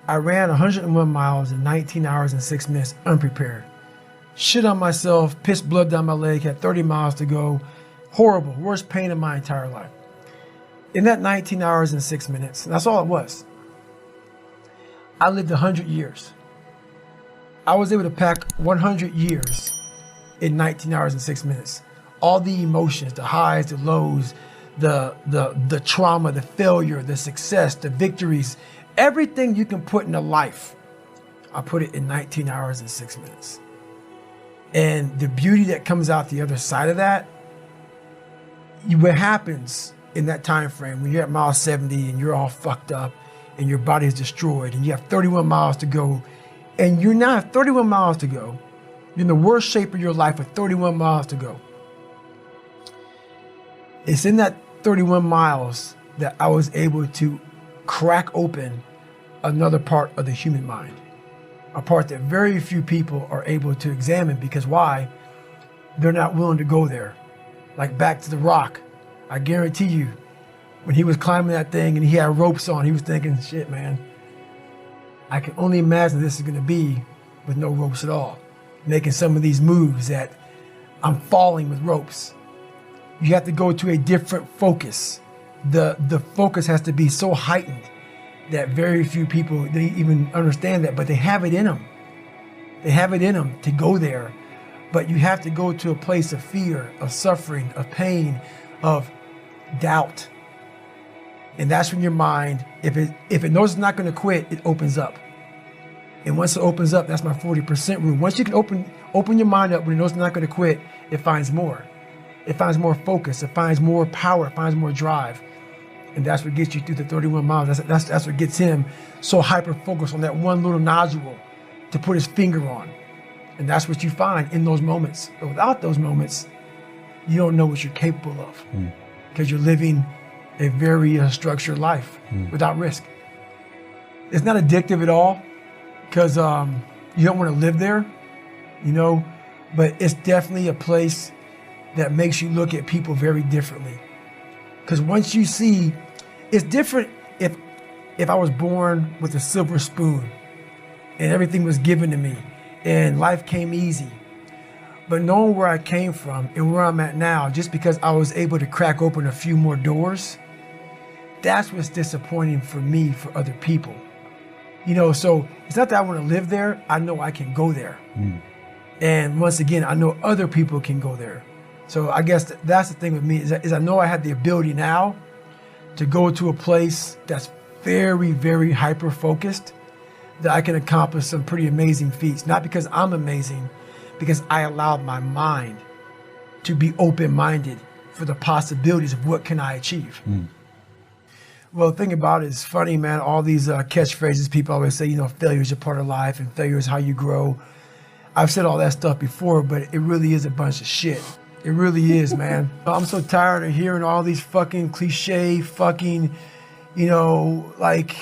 I ran 101 miles in 19 hours and 6 minutes unprepared. Shit on myself, pissed blood down my leg, had 30 miles to go. Horrible, worst pain in my entire life. In that 19 hours and 6 minutes, that's all it was. I lived 100 years. I was able to pack 100 years in 19 hours and 6 minutes. All the emotions, the highs, the lows, the trauma, the failure, the success, the victories, everything you can put in a life, I put it in 19 hours and 6 minutes. And the beauty that comes out the other side of that, what happens in that time frame when you're at mile 70 and you're all fucked up and your body is destroyed and you have 31 miles to go, and you now have 31 miles to go, you're in the worst shape of your life with 31 miles to go. It's in that 31 miles that I was able to crack open another part of the human mind, a part that very few people are able to examine, because why? They're not willing to go there. Like back to the Rock, I guarantee you, when he was climbing that thing and he had ropes on, he was thinking, shit, man, I can only imagine this is gonna be with no ropes at all. Making some of these moves that I'm falling with ropes. You have to go to a different focus. The focus has to be so heightened that very few people, they even understand that, but they have it in them. They have it in them to go there. But you have to go to a place of fear, of suffering, of pain, of doubt. And that's when your mind, if it knows it's not going to quit, it opens up. And once it opens up, that's my 40% rule. Once you can open your mind up when it knows it's not going to quit, it finds more. It finds more focus. It finds more power. It finds more drive. And that's what gets you through the 31 miles. That's what gets him so hyper-focused on that one little nodule to put his finger on. And that's what you find in those moments. But without those moments, you don't know what you're capable of, because you're living a very structured life without risk. It's not addictive at all, because you don't want to live there, you know, but it's definitely a place that makes you look at people very differently. Because once you see, it's different if I was born with a silver spoon and everything was given to me and life came easy. But knowing where I came from and where I'm at now, just because I was able to crack open a few more doors, that's what's disappointing for me, for other people. You know, so it's not that I want to live there. I know I can go there. And once again, I know other people can go there. So I guess that's the thing with me, is I know I have the ability now to go to a place that's very, very hyper-focused, that I can accomplish some pretty amazing feats. Not because I'm amazing, because I allowed my mind to be open-minded for the possibilities of what can I achieve. Well, the thing about it is funny, man, all these catchphrases people always say, you know, failure is a part of life and failure is how you grow. I've said all that stuff before, but it really is a bunch of shit. It really is, man. I'm so tired of hearing all these fucking cliche fucking, you know, like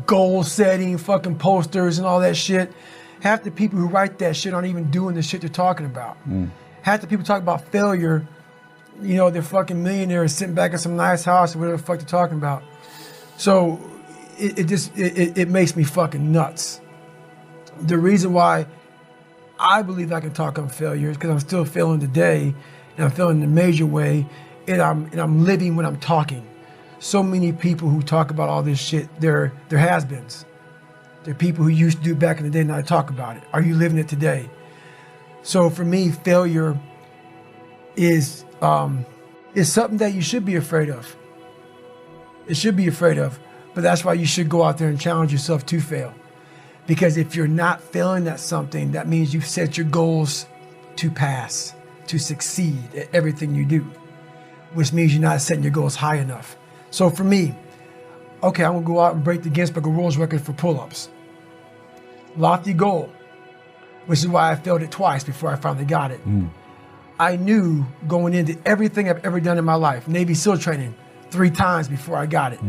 goal setting fucking posters and all that shit. Half the people who write that shit aren't even doing the shit they're talking about. Half the people talk about failure, you know, they're fucking millionaires sitting back in some nice house or whatever the fuck they're talking about. So it makes me fucking nuts. The reason why I believe I can talk on failure is because I'm still failing today, and I'm failing in a major way, and I'm living when I'm talking. So many people who talk about all this shit, they're has-beens. They're people who used to do it back in the day, and now they talk about it. Are you living it today? So for me, failure is something that you should be afraid of. It should be afraid of, but that's why you should go out there and challenge yourself to fail. Because if you're not failing at something, that means you've set your goals to pass, to succeed at everything you do, which means you're not setting your goals high enough. So for me, okay, I'm gonna go out and break the Guinness Book of World Records for pull-ups. Lofty goal, which is why I failed it twice before I finally got it. I knew going into everything I've ever done in my life, Navy SEAL training 3 times before I got it.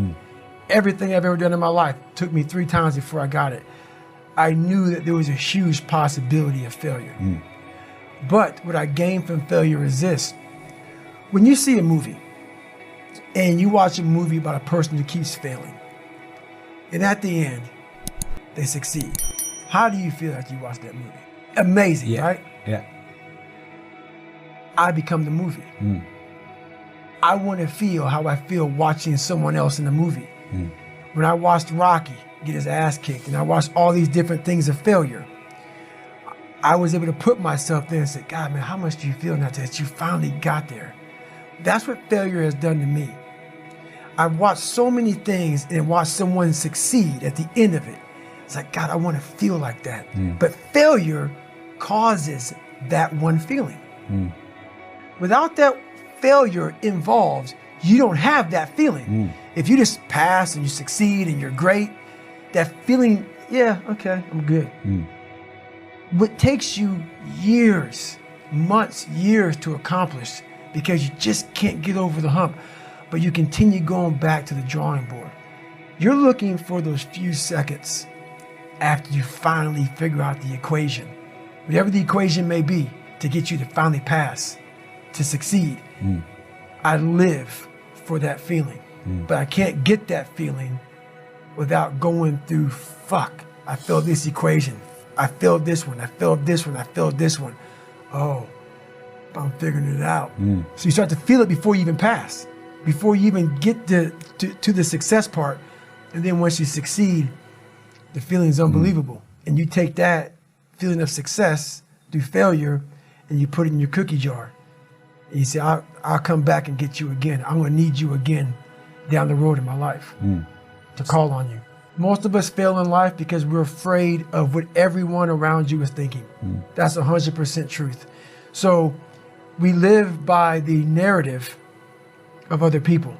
Everything I've ever done in my life took me 3 times before I got it. I knew that there was a huge possibility of failure. But what I gained from failure is this. When you see a movie and you watch a movie about a person who keeps failing, and at the end, they succeed. How do you feel after you watch that movie? Amazing, right? Yeah. I become the movie. I want to feel how I feel watching someone else in the movie. When I watched Rocky get his ass kicked and I watched all these different things of failure, I was able to put myself there and say, God, man, how much do you feel now that you finally got there? That's what failure has done to me. I've watched so many things and watched someone succeed at the end of it. It's like, God, I want to feel like that. But failure causes that one feeling. Without that failure involved, you don't have that feeling. If you just pass and you succeed and you're great, that feeling, yeah, okay, I'm good. What takes you years, months, years to accomplish because you just can't get over the hump, but you continue going back to the drawing board. You're looking for those few seconds after you finally figure out the equation, whatever the equation may be, to get you to finally pass, to succeed. I live for that feeling, but I can't get that feeling without going through, fuck, I failed this equation. I failed this one, I failed this one, I failed this one. Oh, I'm figuring it out. So you start to feel it before you even pass, before you even get to the success part. And then once you succeed, the feeling is unbelievable. And you take that feeling of success through failure and you put it in your cookie jar. And you say, I'll come back and get you again. I'm gonna need you again down the road in my life to call on you. Most of us fail in life because we're afraid of what everyone around you is thinking. That's 100% truth. So we live by the narrative of other people.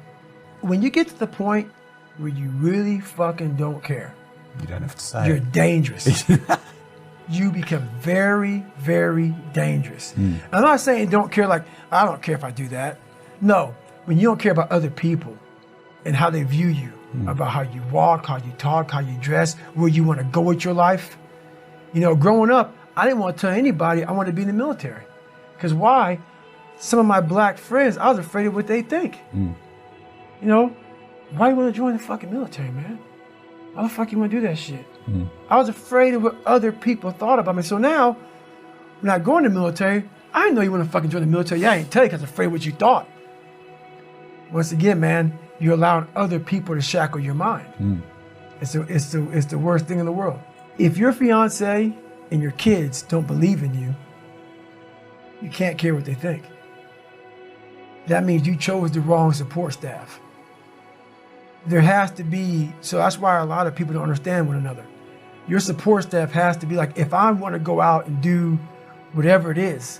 When you get to the point where you really fucking don't care, You don't have to say you're it. dangerous. You become very, very dangerous. I'm not saying don't care like, I don't care if I do that. No, when you don't care about other people and how they view you, about how you walk, how you talk, how you dress, where you want to go with your life. You know, growing up, I didn't want to tell anybody I wanted to be in the military. Because why? Some of my black friends, I was afraid of what they think. You know, why you want to join the fucking military, man? Why the fuck you want to do that shit? I was afraid of what other people thought about me. So now, when I go in the military, I didn't know you want to fucking join the military. Yeah, I didn't tell you because I was afraid of what you thought. Once again, man, you're allowing other people to shackle your mind. It's the worst thing in the world. If your fiance and your kids don't believe in you, you can't care what they think. That means you chose the wrong support staff. There has to be, so that's why a lot of people don't understand one another. Your support staff has to be like, if I want to go out and do whatever it is,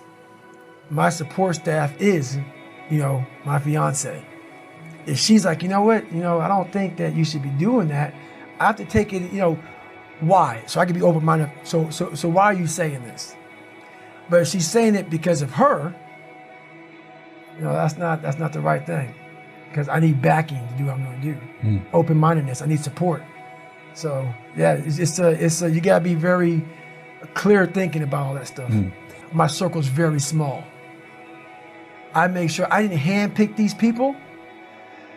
my support staff is, you know, my fiance. If she's like, you know what, I don't think that you should be doing that, I have to take it, why? So I can be open-minded. So why are you saying this? But if she's saying it because of her, that's not the right thing. Because I need backing to do what I'm going to do. Open-mindedness, I need support. So yeah, it's you gotta be very clear thinking about all that stuff. My circle's very small. I make sure I didn't handpick these people.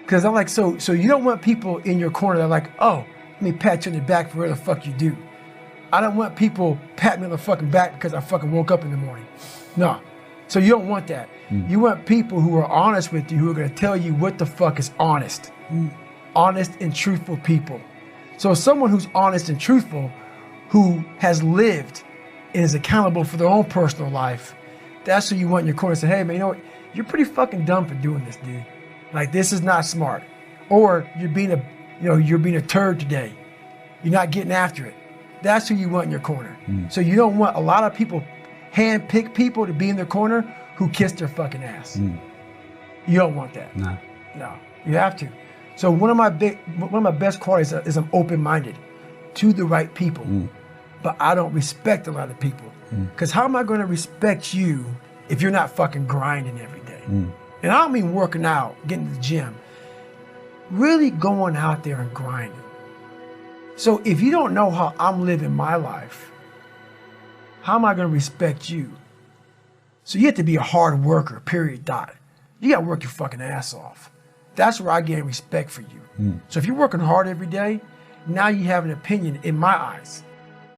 Because I'm like, so you don't want people in your corner that are like, oh, let me pat you on the back for whatever the fuck you do. I don't want people patting me on the fucking back because I fucking woke up in the morning. No. So you don't want that. You want people who are honest with you, who are going to tell you what the fuck is honest. Honest and truthful people. So someone who's honest and truthful, who has lived and is accountable for their own personal life, that's who you want in your corner to say, hey man, you know what? You're pretty fucking dumb for doing this, dude. Like, this is not smart. Or you're being a turd today. You're not getting after it. That's who you want in your corner. So you don't want a lot of people, hand-pick people to be in their corner who kiss their fucking ass. You don't want that. No, you have to. So one of my best qualities is I'm open-minded to the right people, but I don't respect a lot of people. Because how am I going to respect you if you're not fucking grinding every day? And I don't mean working out, getting to the gym. Really going out there and grinding. So if you don't know how I'm living my life, how am I going to respect you? So you have to be a hard worker, period, dot. You got to work your fucking ass off. That's where I gain respect for you. So if you're working hard every day, now you have an opinion in my eyes.